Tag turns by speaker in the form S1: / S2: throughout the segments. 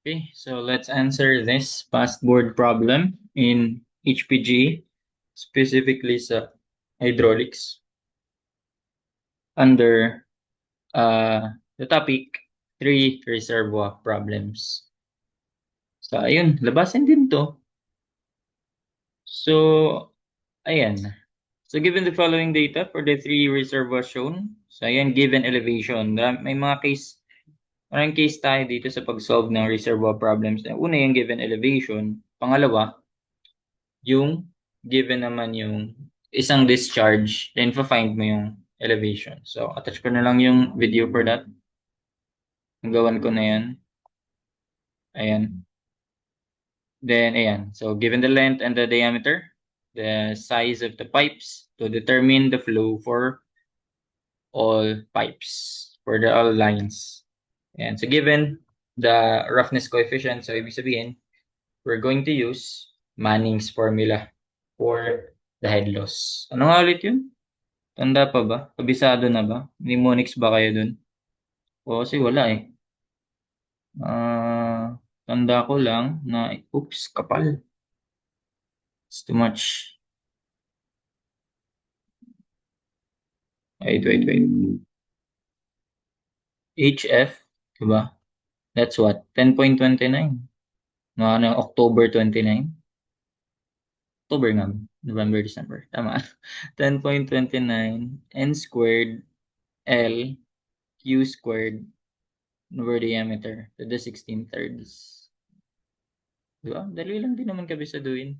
S1: Okay, so let's answer this past board problem in HPG, specifically sa hydraulics, under the topic 3 reservoir problems. So, ayun, labasin din to. So, ayan. So, given the following data for the 3 reservoirs shown, so ayan, given elevation. May mga case, maraming case tayo dito sa pag-solve ng reservoir problems. Una yung given elevation. Pangalawa, yung given naman yung isang discharge, then find mo yung elevation. So, attach ko na lang yung video for that. Nagawan ko na yan. Ayan. Then, ayan. So, given the length and the diameter, the size of the pipes to determine the flow for all pipes, for the all lines. Ayan. So, given the roughness coefficient, so ibig sabihin, we're going to use Manning's formula for the head loss. Ano nga ulit yun? Tanda pa ba? Kabisado na ba? Mnemonics ba kayo dun? O kasi wala eh. Tanda ko lang na, oops, kapal. It's too much. Wait. HF, diba? That's what? 10.29. Mga October 29. October nga. November, December. Tama. 10.29 n squared L Q squared over diameter to the 16/3. Diba? Dali lang din naman kabisaduhin.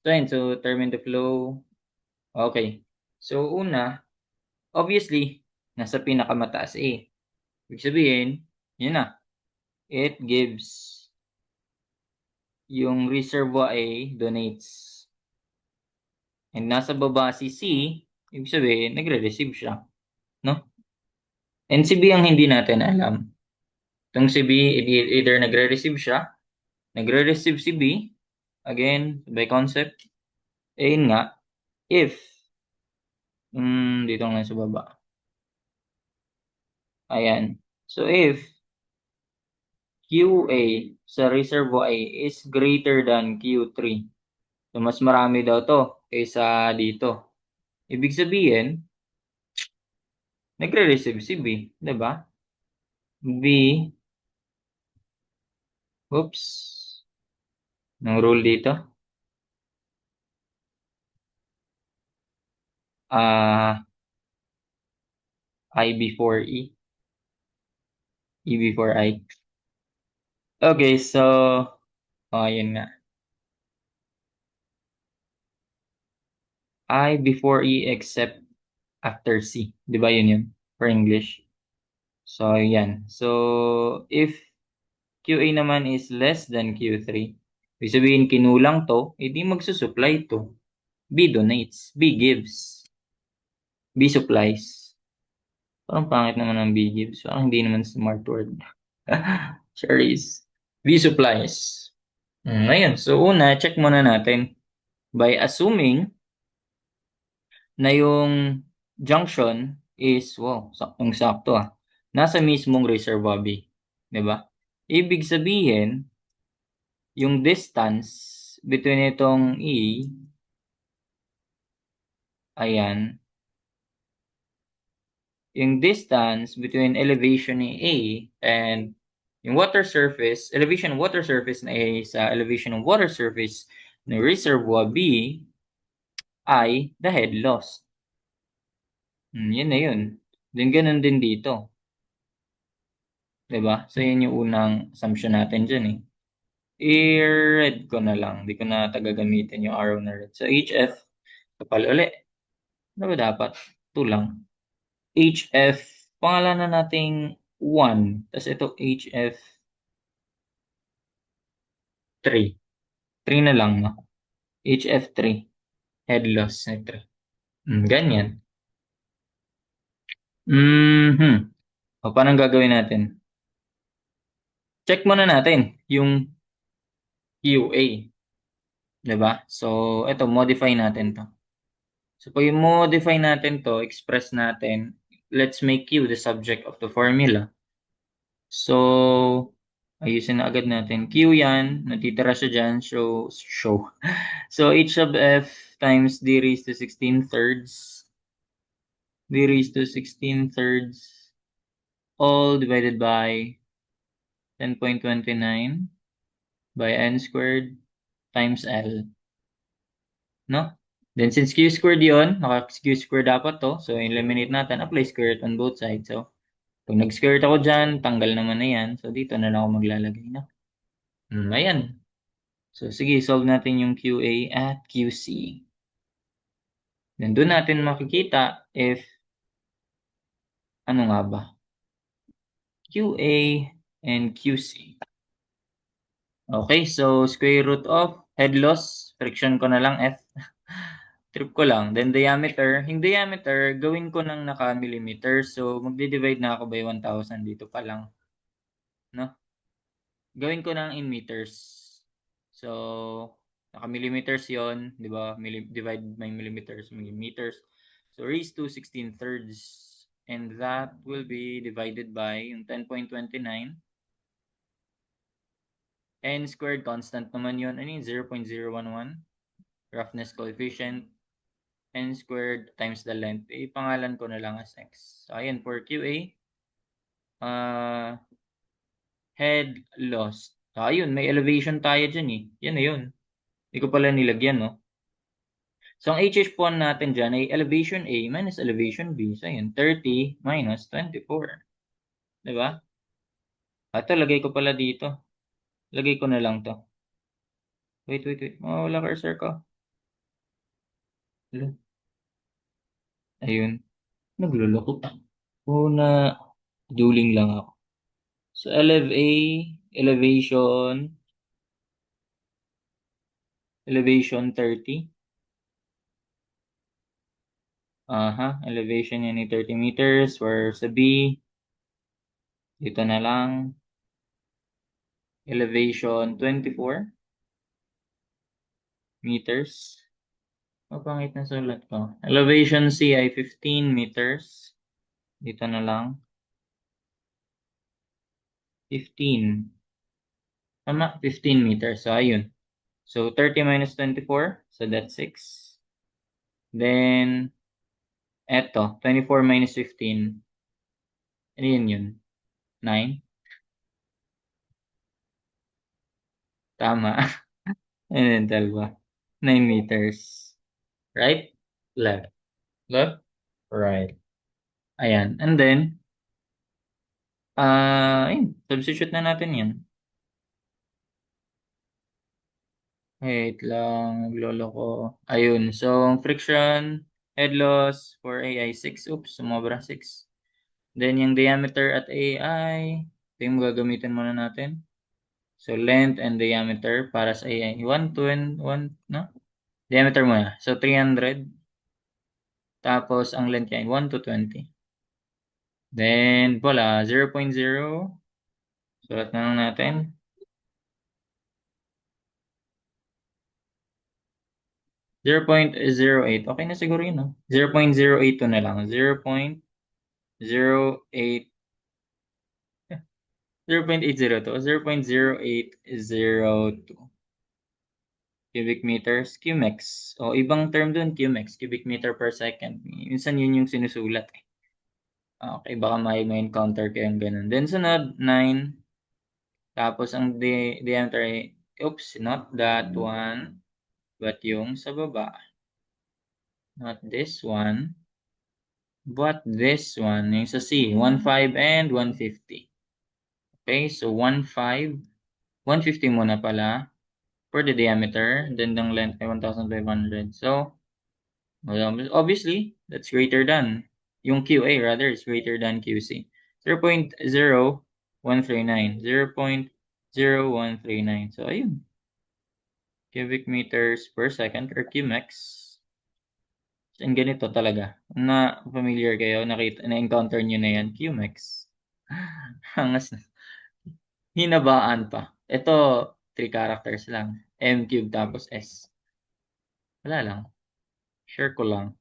S1: So, yun. So, determine the flow. Okay. So, una, obviously, nasa pinakamataas A. Ibig sabihin, yun na. It gives yung reservoir A donates. And nasa baba si C, ibig sabihin, nagre-receive siya. No? And si B ang hindi natin alam. Itong si B, either nagre-receive siya, nagre-receive si B, again, by concept, yun nga, if, dito lang sa baba. Ayan. So, if QA sa reservoir A is greater than Q3, so mas marami daw to kaysa dito. Ibig sabihin, nagre-receive si B, 'di ba? B, oops, ng rule dito. I before E. E before I. Okay, so, yun nga. I before E except after C. Di ba yun? For English. So, yan. So, if QA naman is less than Q3, ibig sabihin kinulang to, edi magsusupply to. B donates. B gives. B supplies. Parang pangit naman ang B gives. Parang hindi naman smart word. Cherries. B supplies. Ngayon, so una, check muna natin by assuming na yung junction is, wow, saktong-sakto nasa mismong reservoir B. 'Di ba? Ibig sabihin, yung distance between itong E, ayan, yung distance between elevation ni A and yung water surface, elevation ng water surface na A sa elevation ng water surface ng reservoir B ay the head loss. Yun na yun. Then ganun din dito. 'Di ba? So yun yung unang assumption natin dyan eh. I-red ko na lang. Hindi ko na gagamitin yung arrow na red. So HF, kapal uli. Ano ba dapat? 2 lang. HF, pangalanan nating 1. Tapos ito HF 3. 3 na lang, no? HF 3. Head loss na 3. Ganyan. O, paano gagawin natin? Check muna natin yung QA. Diba? So, ito, modify natin to. So, pag i-modify natin to, express natin, let's make Q the subject of the formula. So, Ayusin na agad natin. Q yan. Natitira siya dyan. Show. So, h of f times d raised to 16 thirds. D raised to 16 thirds. All divided by 10.29 by n squared times L. No? Then, since q squared yun, naka-q squared dapat to. So, eliminate natin. Apply square root on both sides. So, pag nag-square root ako dyan, tanggal naman na yan. So, dito na lang ako maglalagay na. Ayan. So, sige, solve natin yung QA at QC. Then, doon natin makikita if ano nga ba? QA and QC. Okay, so square root of head loss, friction ko na lang F. Trip ko lang. Then diameter, yung diameter, gawin ko ng naka-millimeter. So, magdi-divide na ako by 1,000 dito pa lang. No? Gawin ko ng in meters. So, naka-millimeters yon, di ba? Divide by millimeters, millimeters. So, raised to 16 thirds. And that will be divided by yung 10.29. N squared, constant naman yun. Ano yung 0.011? Roughness coefficient. N squared times the length. Ipangalan ko na lang as x. So, ayan, for QA, head loss. So, ayun, may elevation tayo dyan eh. Yan na yun. Hindi ko pala nilagyan, no? So, ang HH1 natin dyan ay elevation A minus elevation B. So, ayun, 30 minus 24. Diba? Ito, lagay ko pala dito. Lagay ko na lang to. Wait. Wala cursor ko. Ayun. Nagluloko pa. Una, dueling lang ako. So, LFA, elevation 30. Elevation yan ay 30 meters. Where sa B, dito na lang. Elevation 24 meters. Pangit na sulat ko. Elevation C ay 15 meters. Dito na lang. 15. Tama, 15 meters. So, ayun. So, 30 minus 24. So, that's 6. Then, eto, 24 minus 15. Ano yun? 9. Tama. And then, 12. 9 meters. Right? Left. Left? Right. Ayan. And then, ayun. Substitute na natin yan. Wait lang. Naglolo ko. Ayun. So, friction, head loss for A ay 6. Oops, sumobra 6. Then, yung diameter at A ay, ito yung gagamitin muna natin. So, length and diameter para sa A ay 1, no? Diameter muna. So, 300. Tapos, ang length niya ay 1 to 20. Then, wala. 0.0. Sulat na lang natin. 0.08. Okay na siguro yun, no? 0.082 na lang. 0.08. 0.802. 0.0802 cubic meters. Qmex. O, ibang term dun, Qmex. Cubic meter per second. Minsan yun yung sinusulat eh. Okay, baka may encounter kayong ganun. Then, sunod, 9. Tapos, ang diameter ay, oops, not that one, but yung sa baba. Not this one, but this one. Yung sa C, 1.5 and 150. Okay, so 1.5, 150 muna pala for the diameter. Then, the length ay 1,500. So, well, obviously, that's greater than, yung QA rather is greater than QC. 0.0139. 0.0139. So, ayun. Cubic meters per second or Qmex. And ganito talaga. Na familiar kayo, na-encounter nyo na yan, Qmex. Hangas na. Hinabaan pa. Ito, 3 characters lang. M cube tapos S. Wala lang. Share ko lang.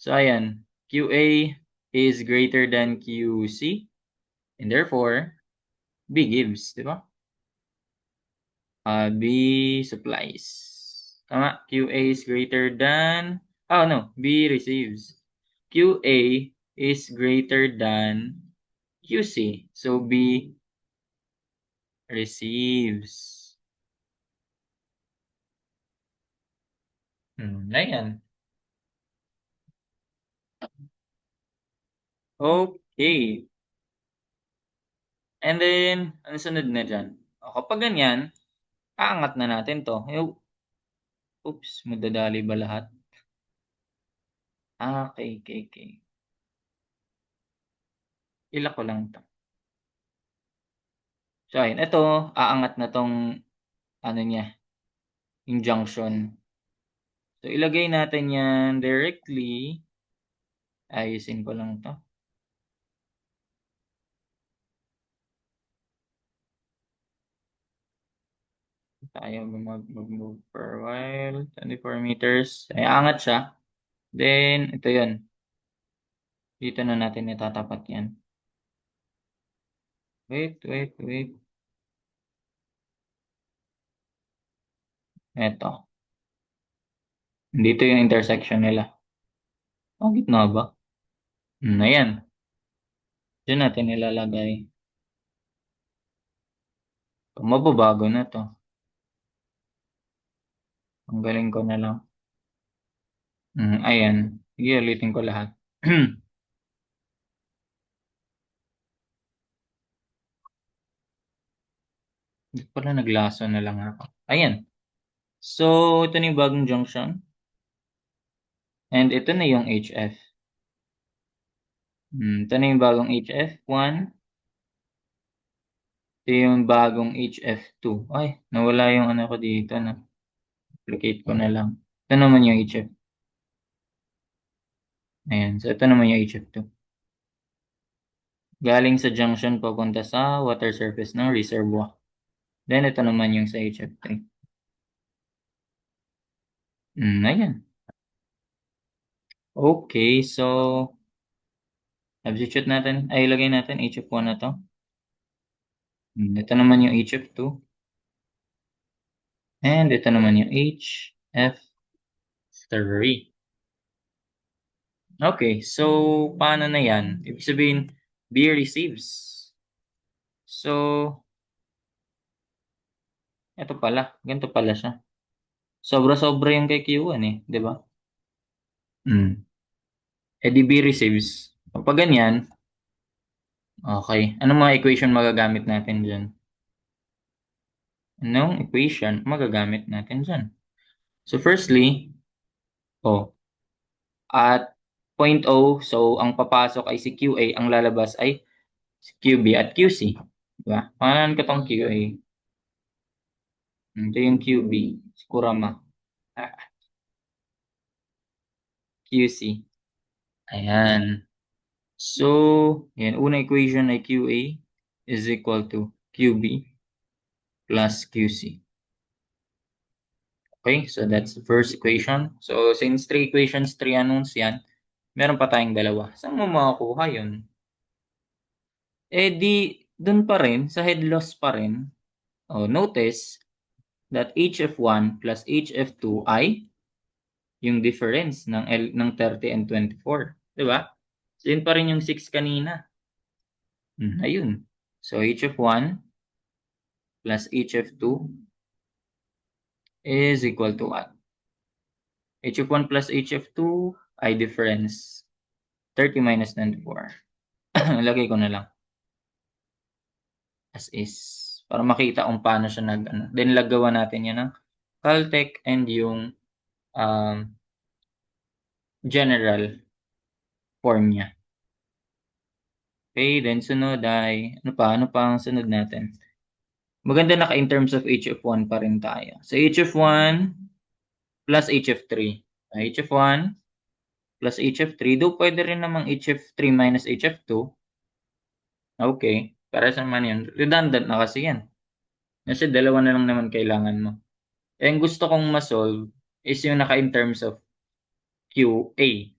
S1: So, ayan. QA is greater than QC. And therefore, B gives. Di ba? B supplies. Tama, QA is greater than, oh no, B receives. QA is greater than QC. So B receives. Ayan. Okay. And then, ano sunod na dyan? O, kapag ganyan, aangat na natin to. Oops, madadali ba lahat? Okay, okay, okay. Ilak ko lang to. So, ayun. Ito, aangat na tong, ano niya, injunction. So, ilagay natin yan directly. Ayusin ko lang to. Tayo mag-move for a while. 24 meters. Ay, aangat siya. Then, ito yun. Dito na natin itatapat yan. Wait, wait, wait. Ito. Dito yung intersection nila. Oh, gitna ba? Ayan. Diyan natin nilalagay. Mababago na to. Ang galing ko na lang. Ayan. Sige, ulitin ko lahat. Hindi pala naglaso na lang ako. Ayan. So, ito na yung bagong junction. And ito na yung HF. Ito na yung bagong HF1. Ito yung bagong HF2. Ay, nawala yung ano ko dito. Na. Duplicate ko na lang. Ito naman yung HF. Ayan. So, ito naman yung HF2. Galing sa junction papunta sa water surface ng reservoir. Then, ito naman yung sa HF3. Ayan. Okay, so substitute natin, ay ilagay natin HF1 na to. Ito naman yung HF2. And ito naman yung HF3. Okay, so paano na yan? Ibig sabihin, B receives. So, ito pala. Ganito pala siya. Sobra-sobra yung kay Q1 eh. Di ba? Eh B receives. Kapag ganyan, okay. Anong mga equation magagamit natin dyan? Anong equation magagamit natin dyan? So, firstly, at point O, so ang papasok ay si QA, ang lalabas ay si QB at QC. Diba? Pangalan ko tong QA. Ito yung QB. Si Kurama. QC. Ayan. So, yan. Una equation ay QA is equal to QB plus QC. Okay, so that's the first equation. So, since three equations, three unknowns yan, meron pa tayong dalawa. Saan mo makakuha yun? Eh di, dun pa rin, sa head loss pa rin. Oh, notice that HF1 plus HF2 ay yung difference ng 30 and 24. Diba? So, yun pa rin yung 6 kanina. Ayun. So, HF1 plus HF2 is equal to what? HF1 plus HF2 ay difference 30 minus 24. Lagay ko na lang. As is. Para makita kung paano siya Then, lagawa natin yan ng Caltech and yung general form niya. Okay, then sunod ay, ano pa ang sunod natin? Maganda in terms of HF1 pa rin tayo. So, HF1 plus HF3. HF1 plus HF3. Do pwede rin namang HF3 minus HF2. Okay, para sa naman yun. Redundant na kasi yan. Kasi dalawa na lang naman kailangan mo. Eh, ang gusto kong ma-solve is yung in terms of QA.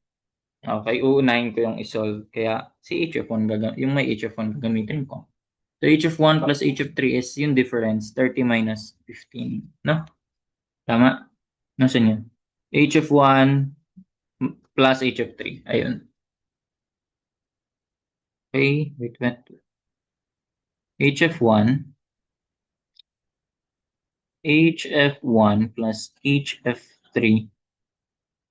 S1: Okay, uunahin ko yung isolve. Kaya si HF1 yung may HF1 gagamitin ko. So h of 1 plus h of 3 is yung difference, 30 minus 15. No? Tama? Nasaan yun? H of 1 plus h of 3. Ayun. Okay, wait. H of 1, HF1 plus HF3.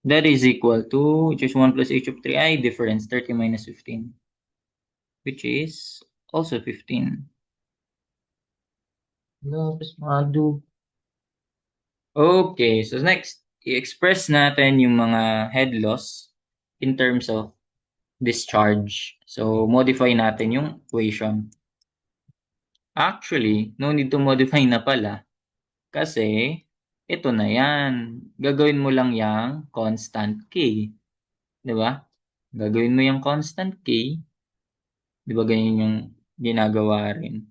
S1: That is equal to h of 1 plus h of 3. Ay, difference, 30 minus 15. Which is also 15. Lapis madu. Okay, so next, i-express natin yung mga head loss in terms of discharge. So, modify natin yung equation. Actually, no need to modify na pala kasi ito na yan. Gagawin mo lang yung constant K. Di ba? Gagawin mo yung constant K. Di ba ganyan yung ginagawa rin?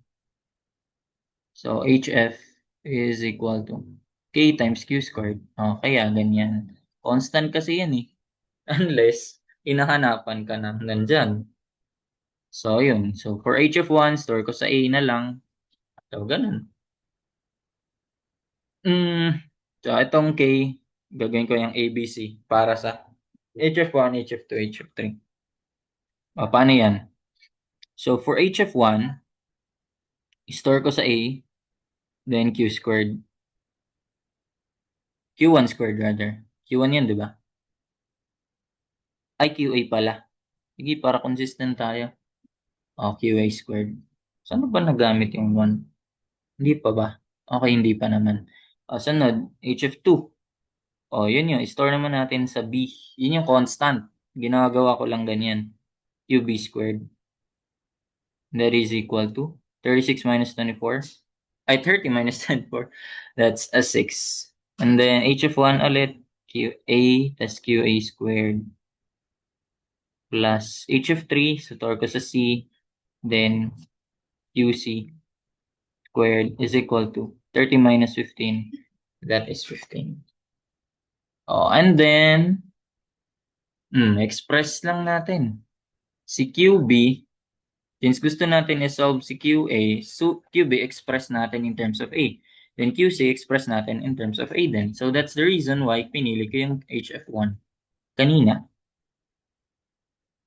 S1: So, HF is equal to K times Q squared. O, kaya ganyan. Constant kasi yan eh. Unless, hinahanapan ka na nandyan. So, yun. So, for HF1, store ko sa A na lang. So, ganun. So, itong K, gagawin ko yung ABC para sa HF1, HF2, HF3. O, paano yan? So, for HF1, store ko sa A, then Q squared. Q1 squared rather. Q1 yan, di ba? Ay, QA pala. Sige, para consistent tayo. O, QA squared. Saan ba nagamit yung 1? Hindi pa ba? Okay, hindi pa naman. O, sunod, HF2. O, yun yun. Store naman natin sa B. Yun yung constant. Ginagawa ko lang ganyan. QB squared. That is equal to 36 minus 24. Ay, 30 minus 24. That's a 6. And then HF1 ulit. QA tas QA squared. Plus HF3. So, store ko sa C. Then QC squared is equal to 30 minus 15. That is 15. Oh, and then, express lang natin. Si QB, since gusto natin i-solve si QA, so QB express natin in terms of A. Then QC express natin in terms of A din. So that's the reason why pinili ko yung HF1 kanina.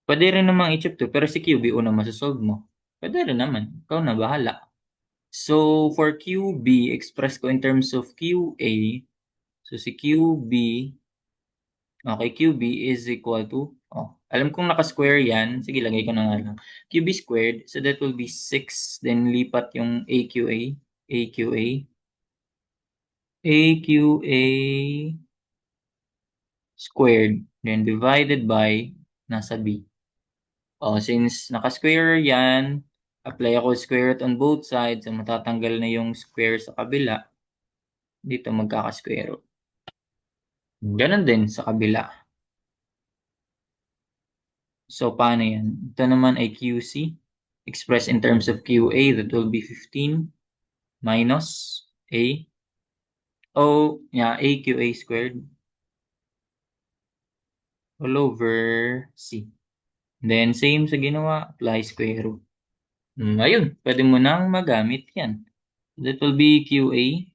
S1: Pwede rin namang HF2, pero si QB una masasolve mo. Pwede rin naman. Ikaw na bahala. So for QB, express ko in terms of QA. So si QB, okay, QB is equal to, alam kong naka-square yan. Sige, lagay ko na nga lang. QB squared, so that will be 6. Then lipat yung AQA, AQA, AQA squared, then divided by nasa B. Since naka-square yan, apply ako square root on both sides, so matatanggal na yung square sa kabila. Dito magkaka-square root. Ganon din sa kabila. So, paano yan? Ito naman ay QC. Expressed in terms of QA, that will be 15 minus A. AQA squared all over C. Then, same sa ginawa, apply square root. Ayun, pwede mo nang magamit yan. That will be QA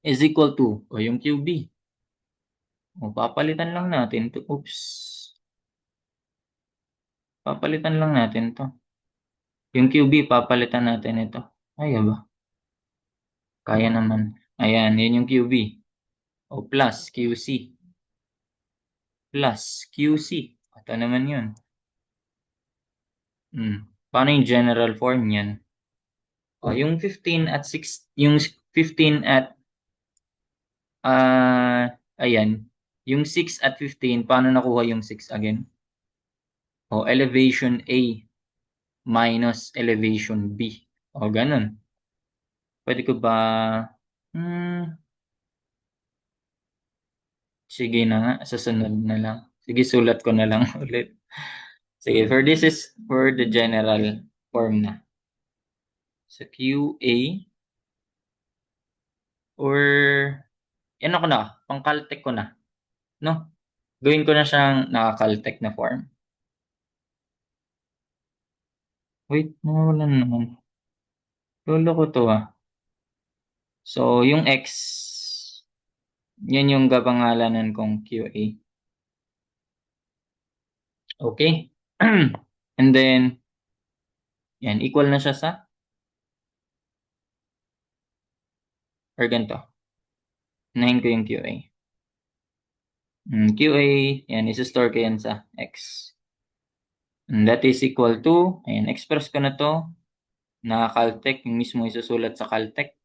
S1: is equal to, yung QB. Papalitan lang natin to. Oops. Papalitan lang natin to. Yung QB, papalitan natin ito. Ay, ba? Kaya naman. Ayan, yun yung QB. Plus QC. Plus QC. Ito naman yun. Paano yung general form yan? Yung 15 at 6, yung 15 at, ayan. Yung 6 at 15, paano nakuha yung 6 again? Elevation A minus elevation B. Ganun. Pwede ko ba, sige na nga, susunod na lang. Sige, sulat ko na lang ulit. Sige, this is for the general form na. So, QA or yan ako na, pang-caltech ko na. No? Gawin ko na siyang naka-caltech na form. Wait, nawalan naman. Lolo ko to ah. So, yung X, yan yung kapangalanan kong QA. Okay. And then, yan, equal na siya sa, or ganito, unahin ko yung QA. QA, yan, isa-store ko yan sa X. And that is equal to, ayan, express ko na to, na Caltech, yung mismo isusulat sa Caltech.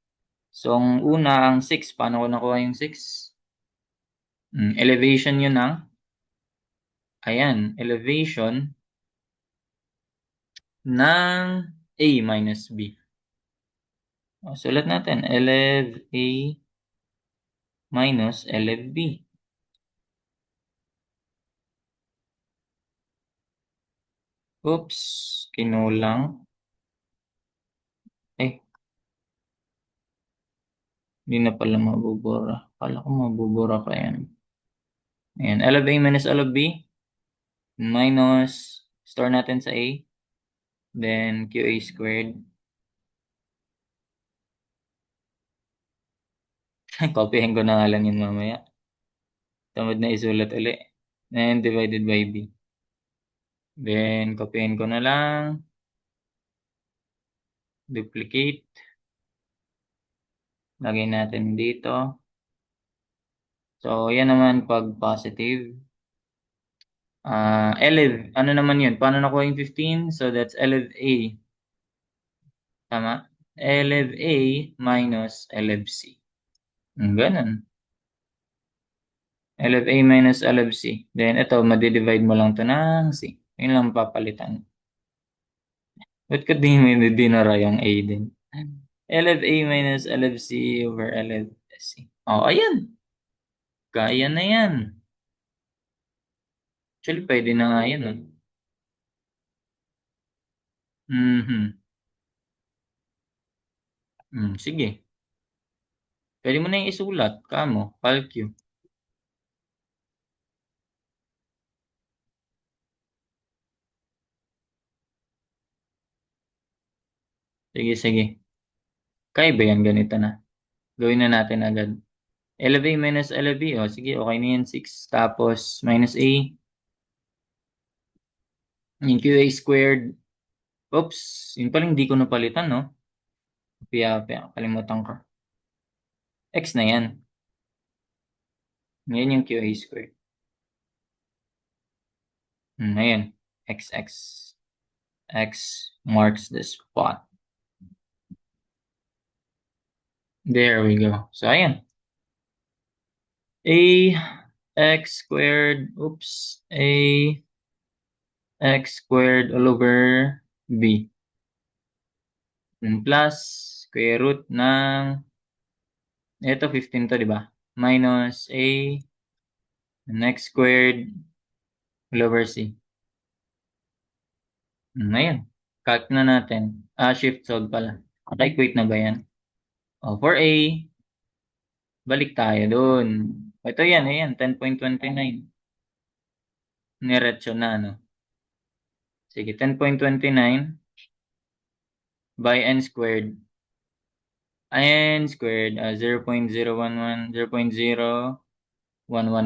S1: So, ang una, ang 6, paano ko nakuha yung 6? Elevation yun ng, ayan, elevation ng A minus B. O, sulat natin, elev A minus elev B. Oops, kinulang. Eh, hindi na pala mabubura. Kala ko mabubura pa yan. Ayan, elev A minus elev B minus, store natin sa A, then QA squared. Copyhin ko na nga lang yun mamaya. Tamad na isulat uli. And divided by B. Then, copyhin ko na lang. Duplicate. Lagay natin dito. So, yan naman pag positive. Elev. Ano naman yun? Paano nakuha yung 15? So, that's elev A. Tama? Elev A minus elev C. Ganun. Elev A minus elev C. Then, ito, madidivide mo lang to ng C. Yun lang papalitan. Ba't ka di mo dinara yung A din? Elev A minus elev C over elev C. Oh, ayan. Kaya na yan. Actually, pwede na nga yan. Oh. Mhm. Sige. Pwede mo na yung isulat. Kamo, calcu. Sige, sige. Kaya ba yan? Ganito na. Gawin na natin agad. Elev A minus elev B. Oh, sige, okay na yan. 6. Tapos, minus A. Yung QA squared. Oops. Yun pala hindi ko napalitan, no? Pia, kalimutan ko. X na yan. Yan yung QA squared. Ayan. XX. X marks the spot. There we go. So, ayan. A x squared, oops, A x squared all over B. Plus, square root ng, ito 15 to, di ba? Minus A x squared all over C. Ayan. Calc na natin. Shift solve pala. Equate na ba yan? For A, balik tayo dun. Ito yan, ayan, 10.29. Niretso na, no? Sige, 10.29 by n squared. N squared, 0.011, 0.011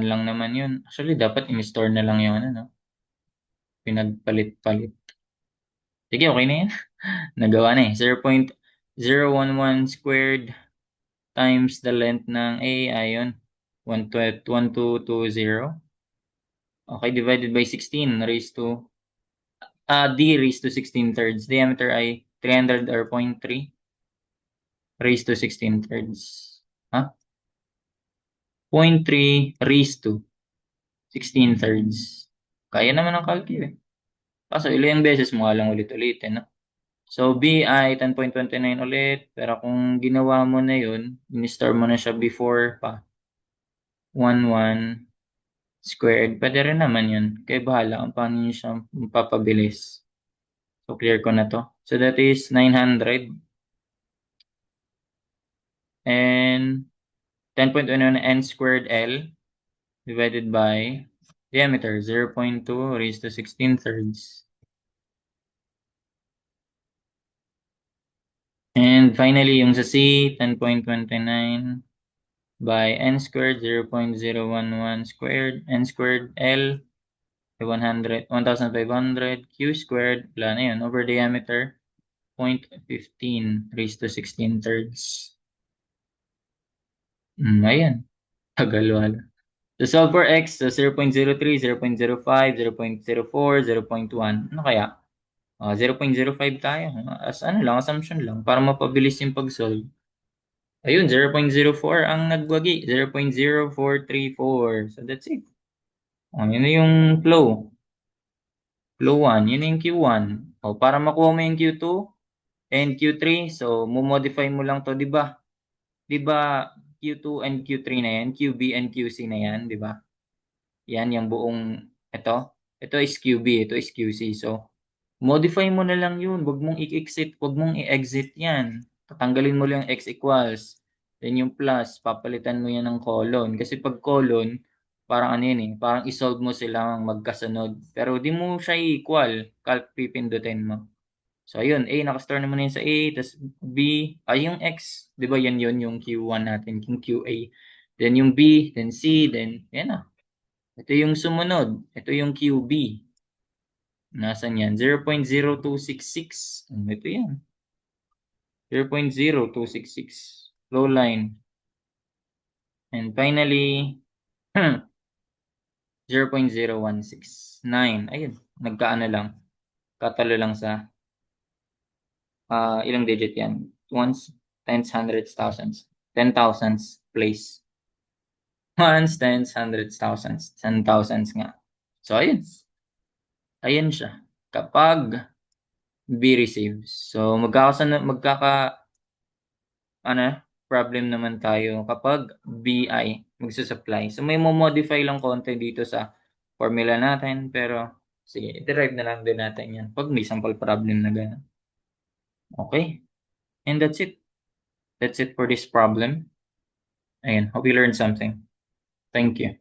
S1: lang naman yun. Actually, dapat in-store na lang yung ano, no? Pinagpalit-palit. Sige, okay na yan. Nagawa na eh. 0.011 squared times the length ng A, ayun. 1220. Okay, divided by 16 raised to, D raised to 16 thirds. Diameter ay 300 or 0.3 raised to 16 thirds. Huh? 0.3 raised to 16 thirds. Kaya naman ang calcu eh. Kaso ilang beses mo nga lang ulit-ulitin, no? So, B ay 10.29 ulit. Pero kung ginawa mo na yun, in-store mo na siya before pa. 11 squared. Pwede rin naman yun. Kaya bahala kung paano nyo siya mapapabilis. So, clear ko na to. So, that is 900. And 10.29 n squared L divided by diameter 0.2 raised to 16 thirds. And finally, yung sa C, 10.29 by n squared, 0.011 squared, n squared, L, 1,500, Q squared, wala na yun, over diameter, 0.15 raised to 16 thirds. Ayan. Tagal wala. So solve for x, so 0.03, 0.05, 0.04, 0.1. Ano kaya? 0.05 tayo. As ano lang, assumption lang, para mapabilis yung pag-solve. Ayun, 0.04 ang nagwagi. 0.0434. So that's it. Yun na yung flow. Flow 1. Yun na yung Q1. Para makuha mo yung Q2 and Q3, so mo-modify mo lang to, di ba? Di ba Q2 and Q3 na yan? QB and QC na yan, di ba? Yan, yung buong ito. Ito is QB, ito is QC. So, modify mo na lang yun. Huwag mong i-exit, huwag mong i-exit yan. Tatanggalin mo lang x equals. Then yung plus, papalitan mo yan ng colon. Kasi pag colon, parang ano yun eh, parang isolve mo silang magkasunod. Pero di mo siya i-equal. Calc pipindutin mo. So, ayun, A, nakastore naman yun sa A, tapos B, yung X, di ba yan yun, yung Q1 natin, yung QA. Then yung B, then C, then, yan na. Ito yung sumunod. Ito yung QB. Nasaan yan? 0.0266. Ito yan. 0.0266. Low line. And finally, 0.0169. Ayun. Nagkaano lang. Katalo lang sa ilang digit yan. Ones, tens, hundreds, thousands. 10,000s place. Ones, tens, hundreds, thousands. 10,000s nga. So, ayun. Ayun siya. Kapag be receives. So, ano, problem naman tayo kapag BI magsusupply. So, may mo-modify lang konti dito sa formula natin, pero sige, derive na lang din natin yan pag may sample problem na gano'n. Okay, and that's it. That's it for this problem. Ayun, hope you learned something. Thank you.